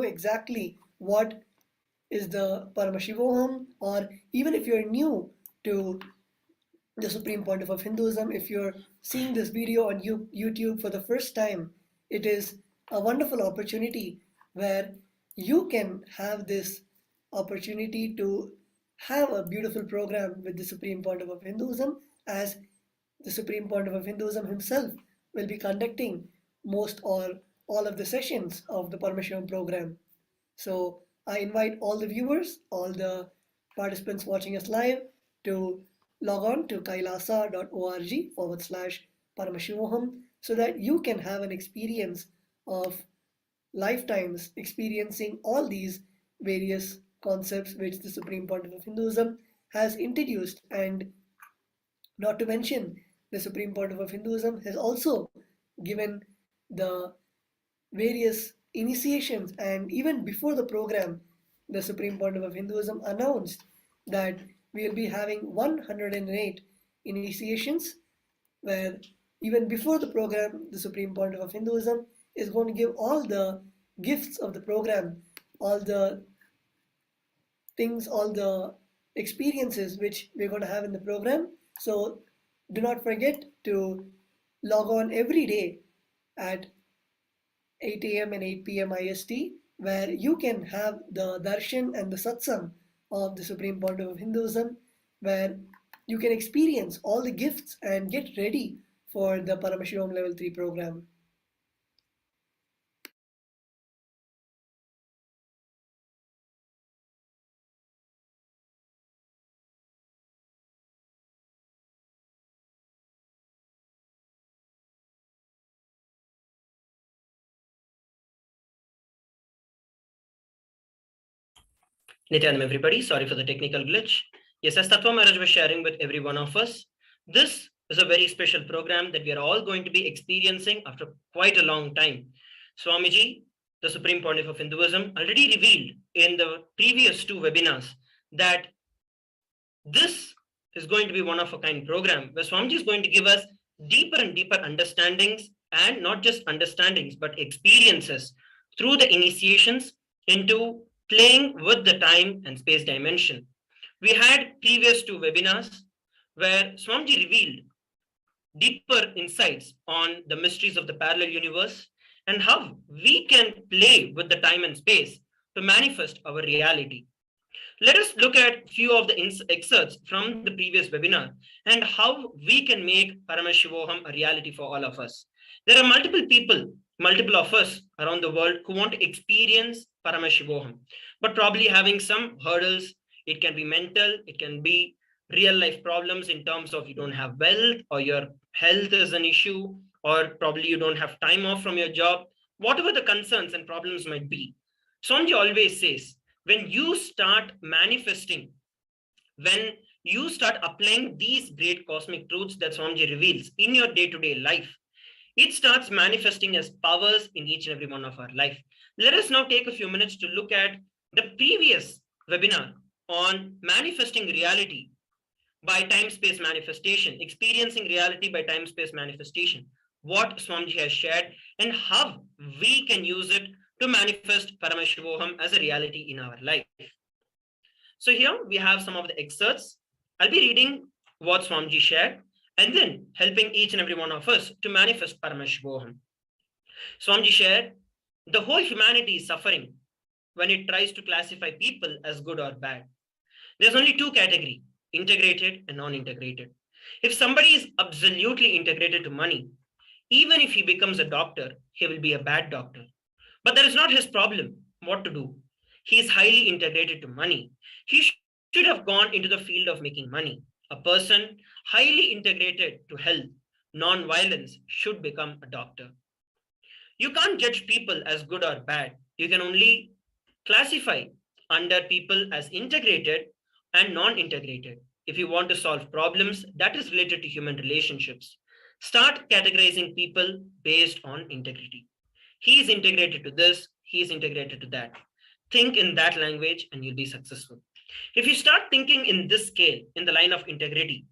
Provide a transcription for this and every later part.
exactly what is the Paramashivoham, or even if you're new to the supreme pontiff of Hinduism, if you're seeing this video on YouTube for the first time, it is a wonderful opportunity where you can have this opportunity to have a beautiful program with the supreme pontiff of Hinduism, as the supreme pontiff of Hinduism himself will be conducting most or all of the sessions of the Paramashivam program. So I invite all the viewers, all the participants watching us live to log on to kailasa.org/Paramashivoham so that you can have an experience of lifetimes experiencing all these various concepts which the Supreme Pontiff of Hinduism has introduced. And not to mention, the Supreme Pontiff of Hinduism has also given the various initiations, and even before the program, the Supreme Pontiff of Hinduism announced that we will be having 108 initiations, where even before the program, the Supreme Pontiff of Hinduism is going to give all the gifts of the program, all the things, all the experiences which we're going to have in the program. So do not forget to log on every day at 8 a.m. and 8 p.m. IST, where you can have the darshan and the satsang of the Supreme Pontiff of Hinduism, where you can experience all the gifts and get ready for the Paramashivoham Level 3 program. Nityanam, everybody. Sorry for the technical glitch. Yes, as Tattva Maharaj was sharing with every one of us, this is a very special program that we are all going to be experiencing after quite a long time. Swamiji, the Supreme Pontiff of Hinduism, already revealed in the previous two webinars that this is going to be one of a kind program where Swamiji is going to give us deeper and deeper understandings, and not just understandings, but experiences through the initiations into playing with the time and space dimension. We had previous two webinars where Swamiji revealed deeper insights on the mysteries of the parallel universe and how we can play with the time and space to manifest our reality. Let us look at few of the excerpts from the previous webinar and how we can make Paramashivoham a reality for all of us. There are multiple people, multiple of us around the world who want to experience Paramashivoham, but probably having some hurdles. It can be mental, it can be real life problems in terms of you don't have wealth, or your health is an issue, or probably you don't have time off from your job. Whatever the concerns and problems might be, Swamiji always says, when you start manifesting, when you start applying these great cosmic truths that Swamiji reveals in your day-to-day life, it starts manifesting as powers in each and every one of our life. Let us now take a few minutes to look at the previous webinar on manifesting reality by time-space manifestation, experiencing reality by time-space manifestation, what Swamiji has shared and how we can use it to manifest Paramashivoham as a reality in our life. So here we have some of the excerpts. I'll be reading what Swamiji shared and then helping each and every one of us to manifest Paramashivoham. Swamiji shared, the whole humanity is suffering when it tries to classify people as good or bad. There's only two categories, integrated and non-integrated. If somebody is absolutely integrated to money, even if he becomes a doctor, he will be a bad doctor. But that is not his problem. What to do? He is highly integrated to money. He should have gone into the field of making money. A person highly integrated to health, non-violence, should become a doctor. You can't judge people as good or bad. You can only classify under people as integrated and non-integrated. If you want to solve problems that is related to human relationships, start categorizing people based on integrity. He is integrated to this, he is integrated to that. Think in that language and you'll be successful. If you start thinking in this scale, in the line of integrity,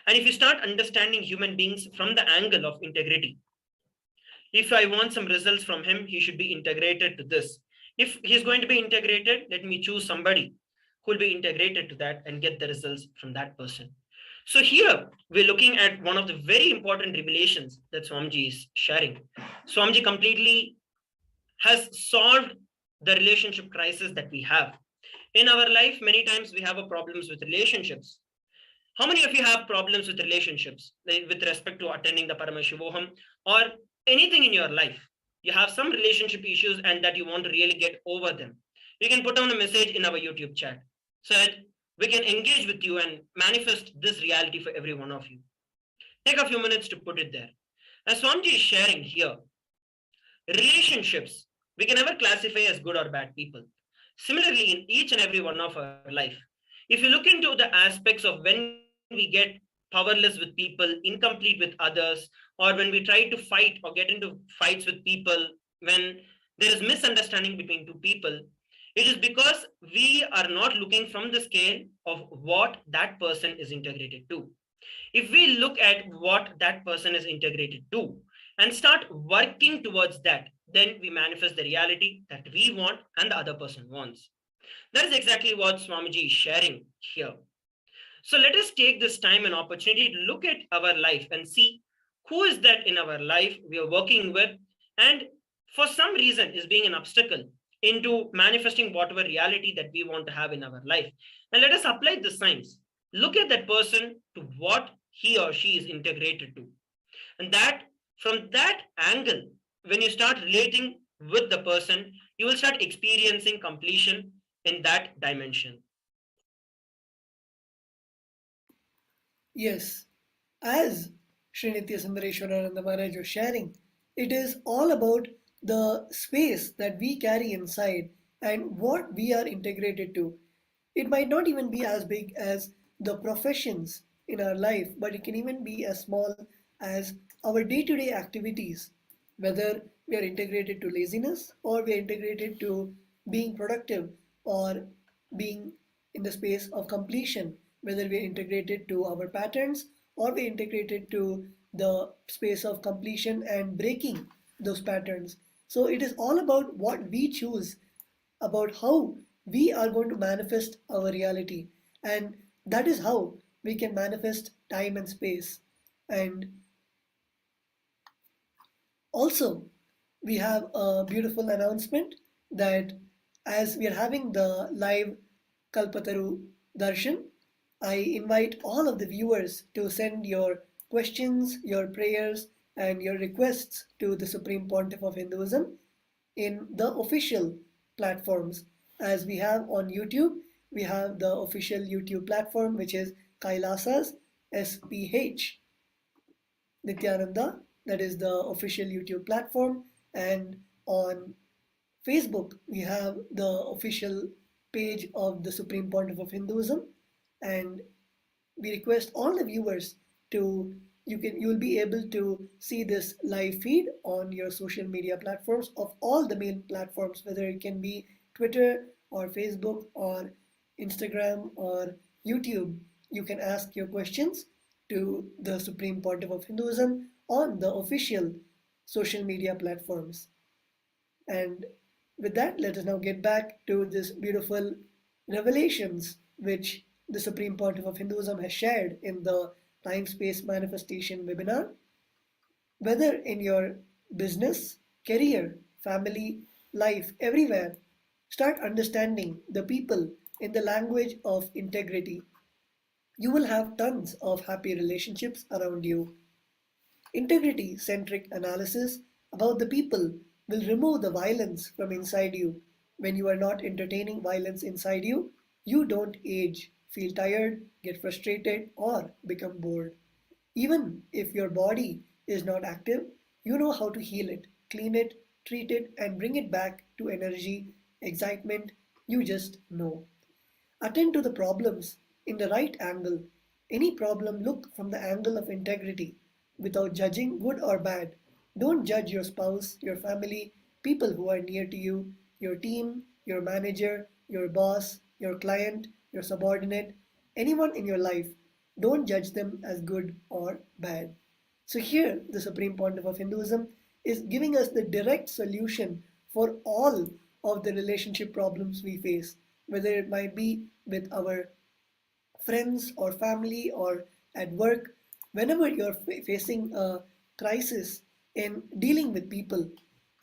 and if you start understanding human beings from the angle of integrity, if I want some results from him, he should be integrated to this. If he's going to be integrated, let me choose somebody who will be integrated to that and get the results from that person. So here we're looking at one of the very important revelations that Swamiji is sharing. Swamiji completely has solved the relationship crisis that we have. In our life, many times we have a problems with relationships. How many of you have problems with relationships, like with respect to attending the Paramashivoham or anything in your life? You have some relationship issues and that you want to really get over them. You can put down a message in our YouTube chat so that we can engage with you and manifest this reality for every one of you. Take a few minutes to put it there. As Swamiji is sharing here, relationships, we can never classify as good or bad people. Similarly, in each and every one of our life, if you look into the aspects of when we get powerless with people, incomplete with others, or when we try to fight or get into fights with people, when there is misunderstanding between two people, it is because we are not looking from the scale of what that person is integrated to. If we look at what that person is integrated to and start working towards that, then we manifest the reality that we want and the other person wants. That is exactly what Swamiji is sharing here. So let us take this time and opportunity to look at our life and see who is that in our life we are working with, and for some reason is being an obstacle into manifesting whatever reality that we want to have in our life. And let us apply the science. Look at that person to what he or she is integrated to. And that from that angle, when you start relating with the person, you will start experiencing completion in that dimension. Yes, as Sri Nithyananda Maharaj was sharing, it is all about the space that we carry inside and what we are integrated to. It might not even be as big as the professions in our life, but it can even be as small as our day to day activities, whether we are integrated to laziness or we are integrated to being productive or being in the space of completion, whether we are integrated to our patterns or we are integrated to the space of completion and breaking those patterns. So it is all about what we choose, about how we are going to manifest our reality. And that is how we can manifest time and space. And also, we have a beautiful announcement that as we are having the live Kalpataru Darshan, I invite all of the viewers to send your questions, your prayers, and your requests to the Supreme Pontiff of Hinduism in the official platforms. As we have on YouTube, we have the official YouTube platform, which is Kailasa's SPH Nithyananda, that is the official YouTube platform. And on Facebook, we have the official page of the Supreme Pontiff of Hinduism. And we request all the viewers to you'll be able to see this live feed on your social media platforms of all the main platforms, whether it can be Twitter or Facebook or Instagram or YouTube. You can ask your questions to the Supreme Pontiff of Hinduism on the official social media platforms. And with that, let us now get back to this beautiful revelations which the Supreme Pontiff of Hinduism has shared in the Time Space Manifestation webinar. Whether in your business, career, family, life, everywhere, start understanding the people in the language of integrity. You will have tons of happy relationships around you. Integrity centric analysis about the people will remove the violence from inside you. When you are not entertaining violence inside you, you don't age, feel tired, get frustrated, or become bored. Even if your body is not active, you know how to heal it, clean it, treat it, and bring it back to energy, excitement. You just know. Attend to the problems in the right angle. Any problem, look from the angle of integrity without judging good or bad. Don't judge your spouse, your family, people who are near to you, your team, your manager, your boss, your client, your subordinate, anyone in your life. Don't judge them as good or bad. So, here, the Supreme Pontiff of Hinduism is giving us the direct solution for all of the relationship problems we face, whether it might be with our friends or family or at work. Whenever you're facing a crisis in dealing with people,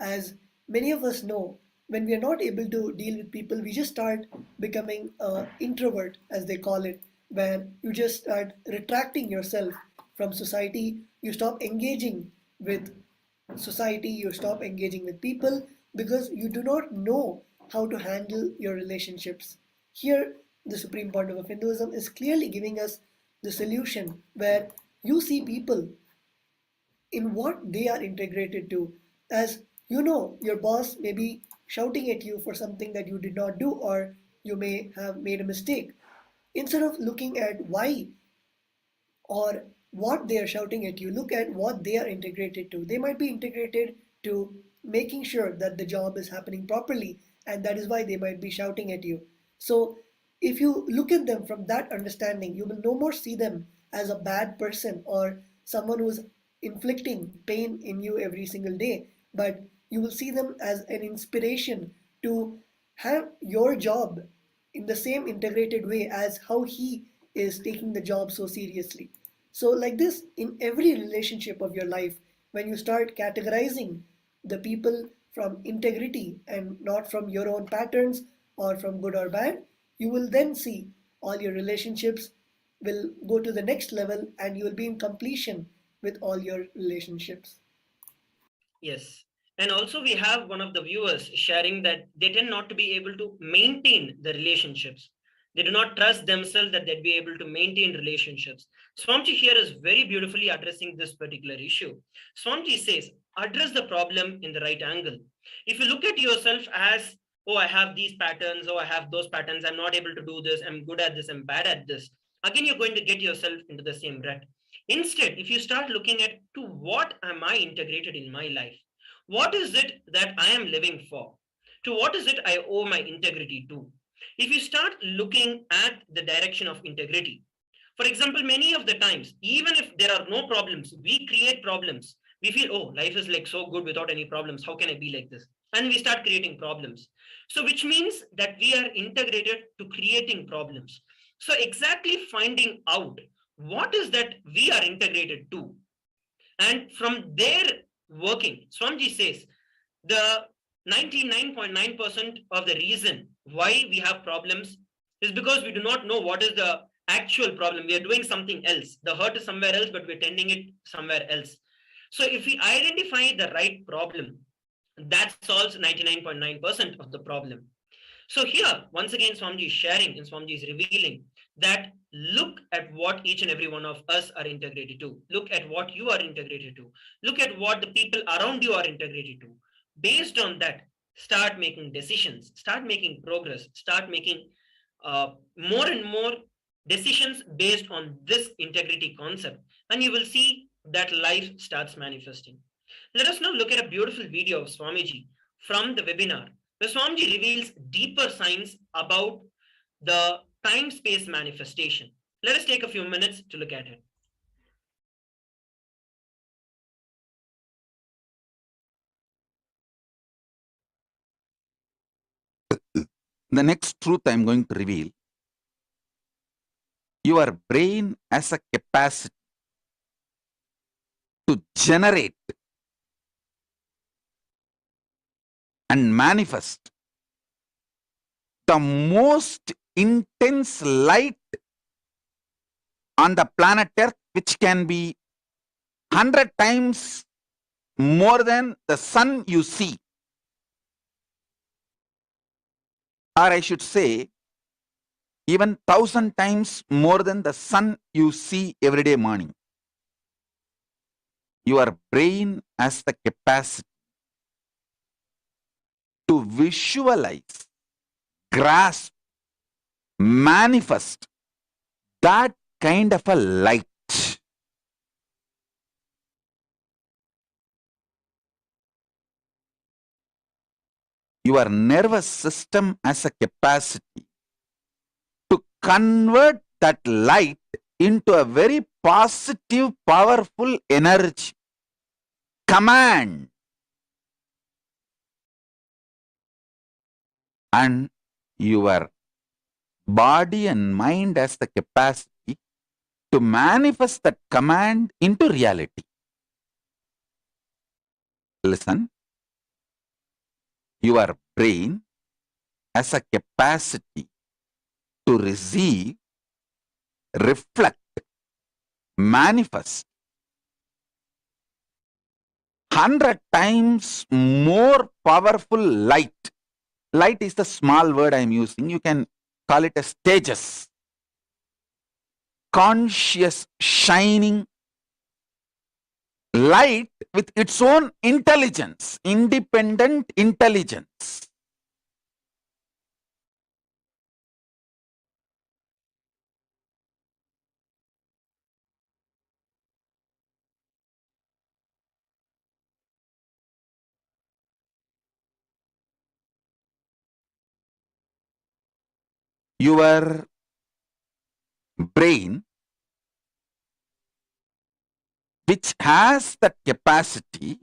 as many of us know, when we are not able to deal with people, we just start becoming introvert, as they call it, where you just start retracting yourself from society. You stop engaging with society, you stop engaging with people because you do not know how to handle your relationships. Here, the Supreme Point of Hinduism is clearly giving us the solution where you see people in what they are integrated to. As you know, your boss may be shouting at you for something that you did not do, or you may have made a mistake. Instead of looking at why or what they are shouting at you, look at what they are integrated to. They might be integrated to making sure that the job is happening properly, and that is why they might be shouting at you. So if you look at them from that understanding, you will no more see them as a bad person or someone who's inflicting pain in you every single day, but you will see them as an inspiration to have your job in the same integrated way as how he is taking the job so seriously. So, like this, in every relationship of your life, when you start categorizing the people from integrity and not from your own patterns or from good or bad, you will then see all your relationships will go to the next level and you will be in completion with all your relationships. Yes. And also, we have one of the viewers sharing that they tend not to be able to maintain the relationships. They do not trust themselves that they'd be able to maintain relationships. Swamiji here is very beautifully addressing this particular issue. Swamiji says, address the problem in the right angle. If you look at yourself as, oh, I have these patterns, oh, I have those patterns, I'm not able to do this, I'm good at this, I'm bad at this, again, you're going to get yourself into the same rut. Instead, if you start looking at to what am I integrated in my life? What is it that I am living for? To what is it I owe my integrity to? If you start looking at the direction of integrity, for example, many of the times, even if there are no problems, we create problems. We feel, oh, life is like so good without any problems. How can I be like this? And we start creating problems. So, which means that we are integrated to creating problems. So, exactly finding out what is that we are integrated to. And from there working, Swamiji says the 99.9% of the reason why we have problems is because we do not know what is the actual problem. We are doing something else. The hurt is somewhere else, but we're tending it somewhere else. So if we identify the right problem, that solves 99.9% of the problem. So here, once again, Swamiji is sharing and Swamiji is revealing that look at what each and every one of us are integrated to. Look at what you are integrated to. Look at what the people around you are integrated to. Based on that, start making decisions, start making progress, start making more and more decisions based on this integrity concept. And you will see that life starts manifesting. Let us now look at a beautiful video of Swamiji from the webinar, where Swamiji reveals deeper science about the time-space manifestation. Let us take a few minutes to look at it. The next truth I'm going to reveal, your brain has a capacity to generate and manifest the most intense light on the planet Earth, which can be 100 times more than the sun you see. Or I should say, even 1,000 times more than the sun you see every day morning. Your brain has the capacity to visualize, grasp, manifest that kind of a light. Your nervous system has a capacity to convert that light into a very positive, powerful energy. Command. and your body and mind has the capacity to manifest that command into reality. Listen, your brain has a capacity to receive, reflect, manifest 100 times more powerful light. Light is the small word I am using. You can call it as tejas. Conscious, shining light with its own intelligence, independent intelligence. Your brain, which has that capacity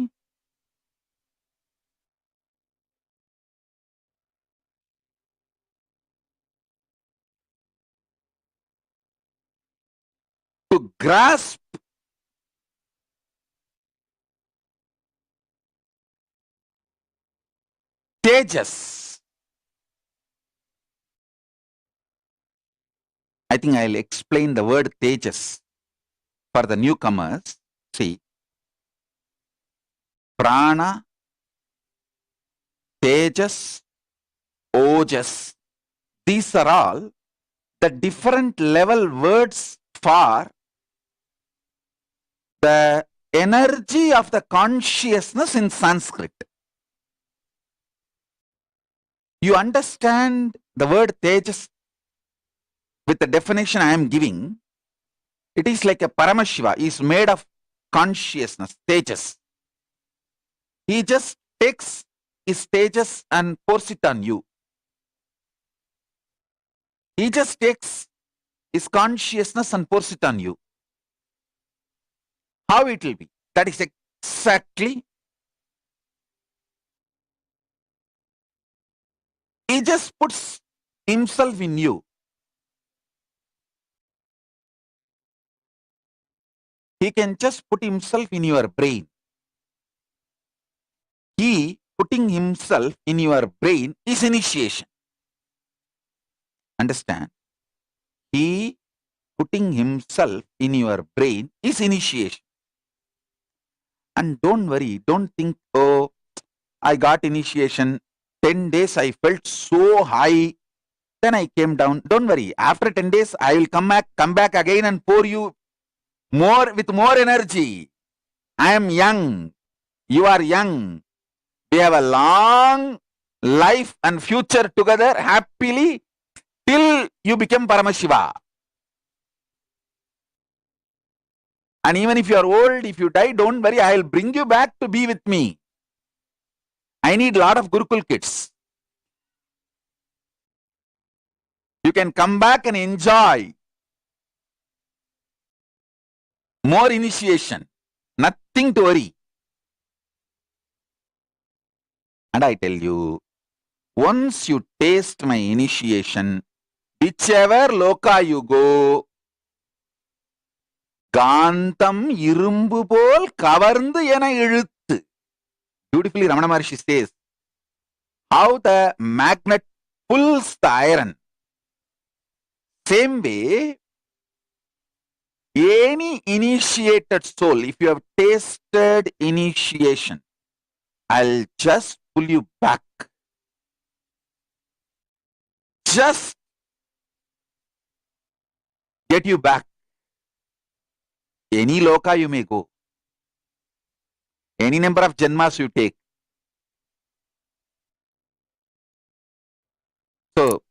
to grasp tejas. I think I'll explain the word tejas for the newcomers. See, prana, tejas, ojas, these are all the different level words for the energy of the consciousness in Sanskrit. You understand the word tejas with the definition I am giving. It is like a Paramashiva. He is made of consciousness, tejas. He just takes his tejas and pours it on you. He just takes his consciousness and pours it on you. How it will be? That is exactly. He just puts himself in you. He can just put himself in your brain. He putting himself in your brain is initiation. Understand? He putting himself in your brain is initiation. And don't worry, don't think, oh, I got initiation, 10 days I felt so high, then I came down. Don't worry, after 10 days I will come back again and pour you more with more energy. I am young, you are young. We have a long life and future together happily till you become Paramashiva. And even if you are old, if you die, don't worry, I will bring you back to be with me. I need a lot of Gurukul kids. You can come back and enjoy more initiation. Nothing to worry. And I tell you, once you taste my initiation, whichever loka you go, Gantam irumbu pol kavarndu ena iluthu. Beautifully Ramana Maharshi says, how the magnet pulls the iron. Same way, any initiated soul, if you have tasted initiation, I'll just pull you back. Just get you back. Any loka you may go. Any number of janmas you take. So,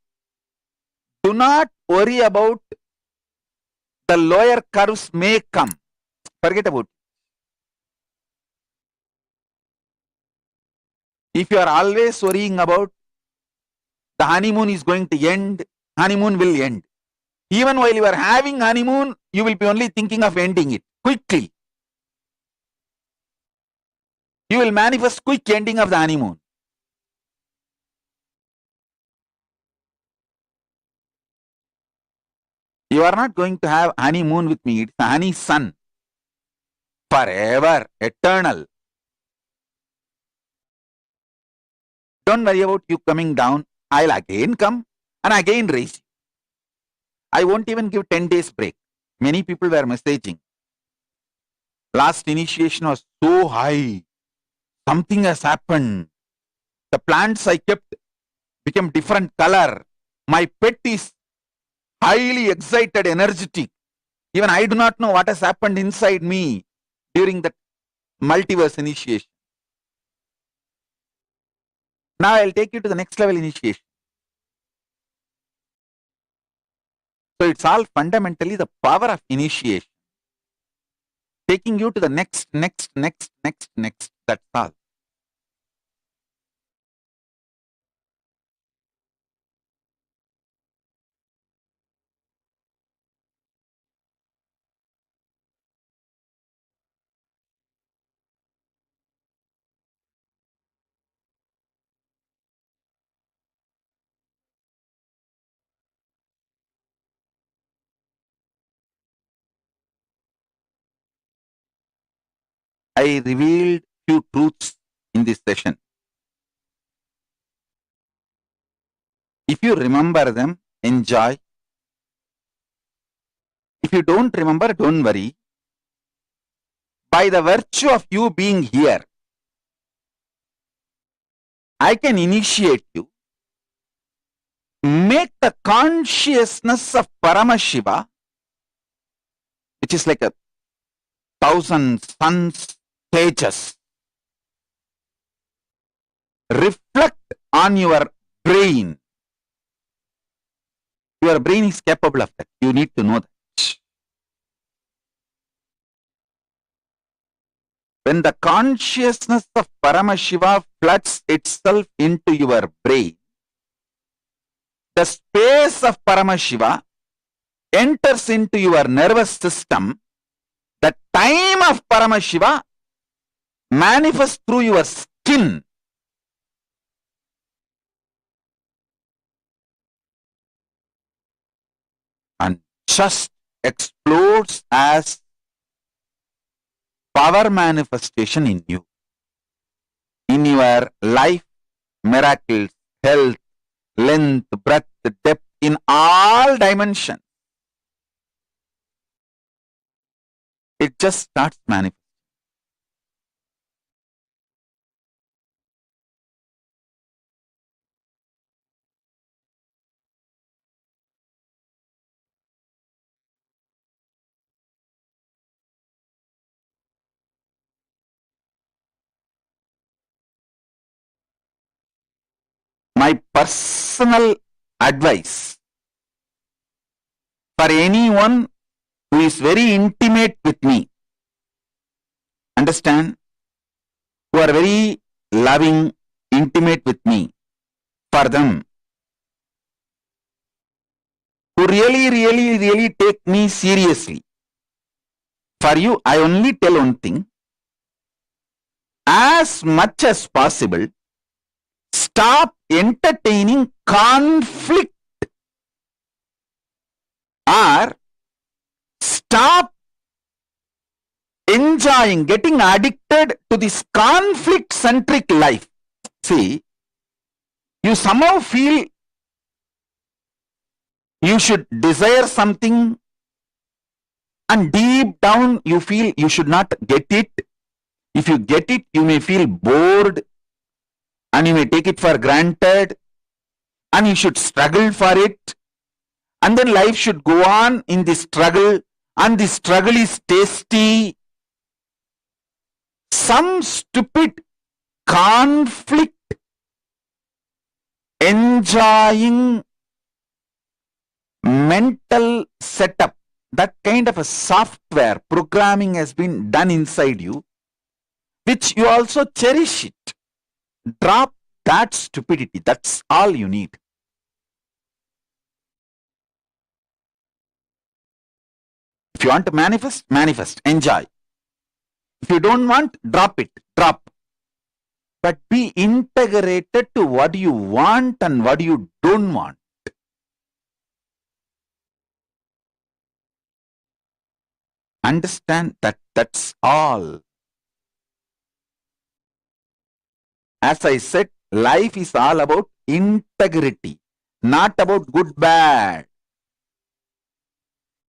do not worry about the lower curves may come. Forget about it. If you are always worrying about the honeymoon is going to end, honeymoon will end. Even while you are having honeymoon, you will be only thinking of ending it quickly. You will manifest quick ending of the honeymoon. You are not going to have honeymoon with me. It's a honey sun. Forever, eternal. Don't worry about you coming down. I'll again come and again raise you. I won't even give 10 days break. Many people were messaging. Last initiation was so high. Something has happened. The plants I kept became different color. My pet is highly excited, energetic. Even I do not know what has happened inside me during the multiverse initiation. Now I'll take you to the next level initiation. So it's all fundamentally the power of initiation. Taking you to the next. That's all. I revealed few truths in this session. If you remember them, enjoy. If you don't remember, don't worry. By the virtue of you being here, I can initiate you. Make the consciousness of Paramashiva, which is like 1,000 suns, stages, reflect on your brain. Your brain is capable of that. You need to know that. When the consciousness of Paramashiva floods itself into your brain, the space of Paramashiva enters into your nervous system. The time of Paramashiva manifests through your skin. And just explodes as power manifestation in you. In your life, miracles, health, length, breadth, depth, in all dimensions. It just starts manifesting. My personal advice for anyone who is very intimate with me, understand, who are very loving, intimate with me, for them, who really take me seriously, for you, I only tell one thing: as much as possible, stop entertaining conflict, or stop enjoying, getting addicted to this conflict-centric life. See, you somehow feel you should desire something, and deep down you feel you should not get it. If you get it, you may feel bored, and you may take it for granted, and you should struggle for it, and then life should go on in this struggle, and the struggle is tasty. Some stupid conflict enjoying mental setup, that kind of a software programming has been done inside you, which you also cherish it. Drop that stupidity. That's all you need. If you want to manifest, manifest, enjoy. If you don't want, drop it, drop. But be integrated to what you want and what you don't want. Understand that that's all. As I said, life is all about integrity, not about good bad.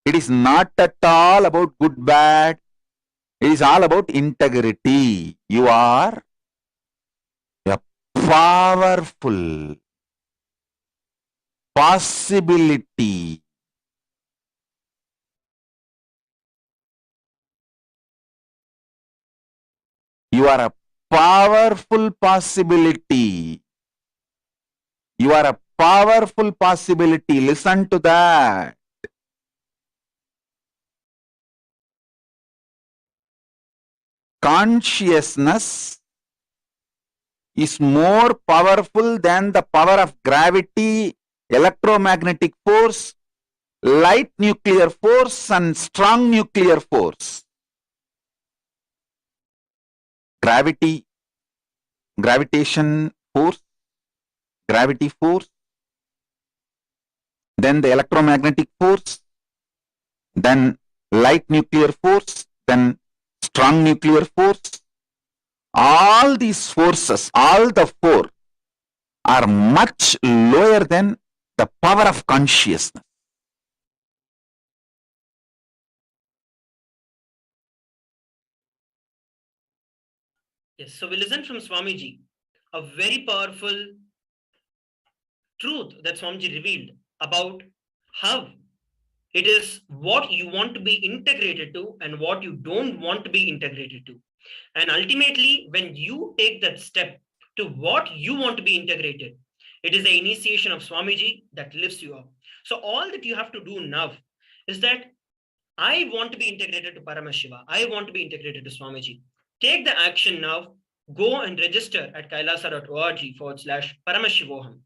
It is not at all about good bad. It is all about integrity. You are a powerful possibility. You are a powerful possibility. You are a powerful possibility. Listen to that. Consciousness is more powerful than the power of gravity, electromagnetic force, light nuclear force, and strong nuclear force. Gravity, gravitation force, gravity force, then the electromagnetic force, then light nuclear force, then strong nuclear force. All these forces, all the four, are much lower than the power of consciousness. Yes, so we listen from Swamiji, a very powerful truth that Swamiji revealed about how it is what you want to be integrated to and what you don't want to be integrated to. And ultimately, when you take that step to what you want to be integrated, it is the initiation of Swamiji that lifts you up. So all that you have to do now is that I want to be integrated to Paramashiva. I want to be integrated to Swamiji. Take the action now. Go and register at kailasa.org/Paramashivoham.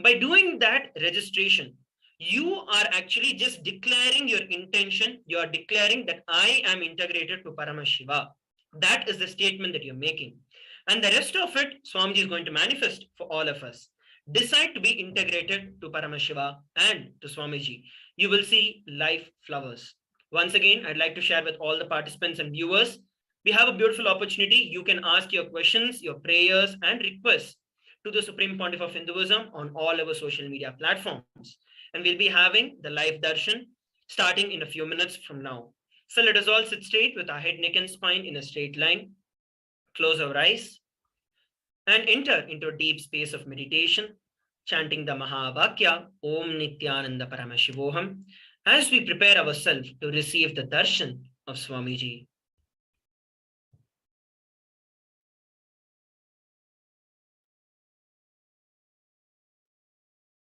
By doing that registration, you are actually just declaring your intention. You are declaring that I am integrated to Paramashiva. That is the statement that you're making. And the rest of it, Swamiji is going to manifest for all of us. Decide to be integrated to Paramashiva and to Swamiji. You will see life flowers. Once again, I'd like to share with all the participants and viewers, we have a beautiful opportunity. You can ask your questions, your prayers, and requests to the Supreme Pontiff of Hinduism on all our social media platforms. And we'll be having the live darshan starting in a few minutes from now. So let us all sit straight with our head, neck, and spine in a straight line. Close our eyes and enter into a deep space of meditation, chanting the Mahavakya, Om Nithyananda Paramashivoham, as we prepare ourselves to receive the darshan of Swamiji.